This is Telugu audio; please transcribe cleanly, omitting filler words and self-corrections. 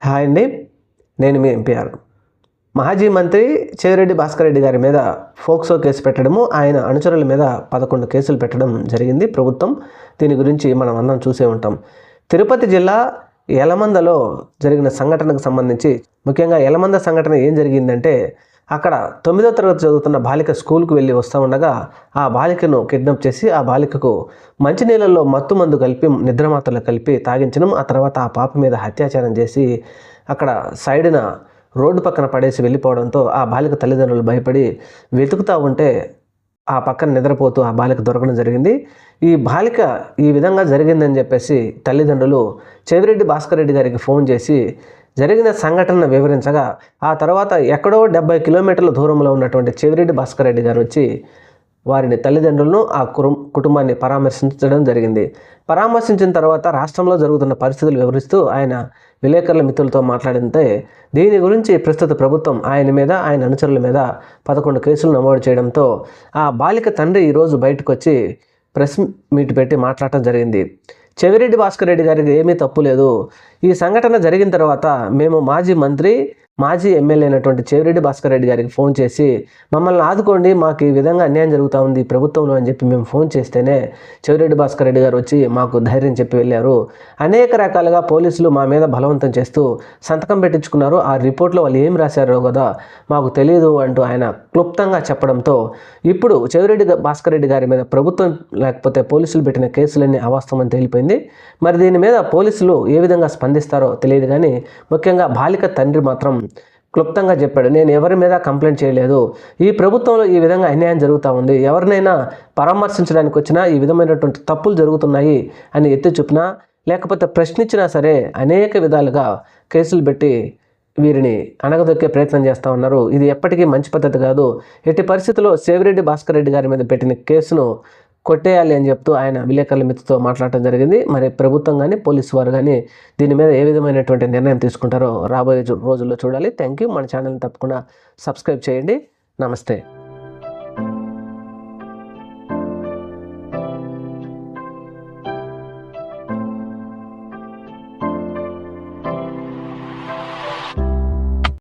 హాయ్ అండి, నేను మీ ఎంపీఆర్. మాజీ మంత్రి చెవిరెడ్డి భాస్కర్ రెడ్డి గారి మీద ఫోక్సో కేసు పెట్టడము, ఆయన అనుచరుల మీద 11 కేసులు పెట్టడం జరిగింది ప్రభుత్వం. దీని గురించి మనం అందరం చూసే ఉంటాం. తిరుపతి జిల్లా యలమందలో జరిగిన సంఘటనకు సంబంధించి, ముఖ్యంగా యలమంద సంఘటన ఏం జరిగిందంటే, అక్కడ 9వ తరగతి చదువుతున్న బాలిక స్కూల్కి వెళ్ళి వస్తూ ఉండగా ఆ బాలికను కిడ్నాప్ చేసి ఆ బాలికకు మంచినీళ్ళల్లో మత్తు మందు కలిపి నిద్రమాత్రలు కలిపి తాగించడం, ఆ తర్వాత ఆ పాప మీద అత్యాచారం చేసి అక్కడ సైడ్న రోడ్డు పక్కన పడేసి వెళ్ళిపోవడంతో ఆ బాలిక తల్లిదండ్రులు భయపడి వెతుకుతూ ఉంటే ఆ పక్కన నిద్రపోతూ ఆ బాలిక దొరకడం జరిగింది. ఈ బాలిక ఈ విధంగా జరిగిందని చెప్పేసి తల్లిదండ్రులు చెవిరెడ్డి భాస్కర్ రెడ్డి గారికి ఫోన్ చేసి జరిగిన సంఘటనను వివరించగా, ఆ తర్వాత ఎక్కడో 70 కిలోమీటర్ల దూరంలో ఉన్నటువంటి చెవిరెడ్డి భాస్కర్ రెడ్డి గారు వచ్చి వారిని తల్లిదండ్రులను ఆ కుటుంబాన్ని పరామర్శించడం జరిగింది. పరామర్శించిన తర్వాత రాష్ట్రంలో జరుగుతున్న పరిస్థితులు వివరిస్తూ ఆయన విలేకరుల మిత్రులతో మాట్లాడితే, దీని గురించి ప్రస్తుత ప్రభుత్వం ఆయన మీద, ఆయన అనుచరుల మీద 11 కేసులు నమోదు చేయడంతో ఆ బాలిక తండ్రి ఈరోజు బయటకు వచ్చి ప్రెస్ మీట్ పెట్టి మాట్లాడటం జరిగింది. చెవిరెడ్డి భాస్కర్ రెడ్డి గారికి ఏమీ తప్పు లేదు. ఈ సంఘటన జరిగిన తర్వాత మేము మాజీ మంత్రి, మాజీ ఎమ్మెల్యే అయినటువంటి చెవిరెడ్డి భాస్కర్ రెడ్డి గారికి ఫోన్ చేసి మమ్మల్ని ఆదుకోండి, మాకు ఈ విధంగా అన్యాయం జరుగుతూ ఉంది ప్రభుత్వంలో అని చెప్పి మేము ఫోన్ చేస్తేనే చెవిరెడ్డి భాస్కర్ రెడ్డి గారు వచ్చి మాకు ధైర్యం చెప్పి వెళ్ళారు. అనేక రకాలుగా పోలీసులు మా మీద బలవంతం చేస్తూ సంతకం పెట్టించుకున్నారు. ఆ రిపోర్ట్లో వాళ్ళు ఏం రాశారో కదా మాకు తెలియదు అంటూ ఆయన క్లుప్తంగా చెప్పడంతో ఇప్పుడు చెవిరెడ్డి భాస్కర్ రెడ్డి గారి మీద ప్రభుత్వం లేకపోతే పోలీసులు పెట్టిన కేసులన్నీ అవాస్తవమని తేలిపోయింది. మరి దీని మీద పోలీసులు ఏ విధంగా స్పందిస్తారో తెలియదు, కానీ ముఖ్యంగా బాలిక తండ్రి మాత్రం క్లుప్తంగా చెప్పాడు, నేను ఎవరి మీద కంప్లైంట్ చేయలేదు, ఈ ప్రభుత్వంలో ఈ విధంగా అన్యాయం జరుగుతూ ఉంది, ఎవరినైనా పరామర్శించడానికి వచ్చినా ఈ విధమైనటువంటి తప్పులు జరుగుతున్నాయి అని ఎత్తి చూపినా లేకపోతే ప్రశ్నించినా సరే అనేక విధాలుగా కేసులు పెట్టి వీరిని అణగదొక్కే ప్రయత్నం చేస్తూ ఉన్నారు. ఇది ఎప్పటికీ మంచి పద్ధతి కాదు. ఎట్టి పరిస్థితుల్లో చెవిరెడ్డి భాస్కర్ రెడ్డి గారి మీద పెట్టిన కేసును కొట్టేయాలి అని చెప్తూ ఆయన విలేకరుల మిత్రులతో మాట్లాడటం జరిగింది. మరి ప్రభుత్వం కానీ పోలీసు వారు కానీ దీని మీద ఏ విధమైనటువంటి నిర్ణయం తీసుకుంటారో రాబోయే రోజుల్లో చూడాలి. Thank you. మన ఛానల్ని తప్పకుండా సబ్స్క్రైబ్ చేయండి. నమస్తే.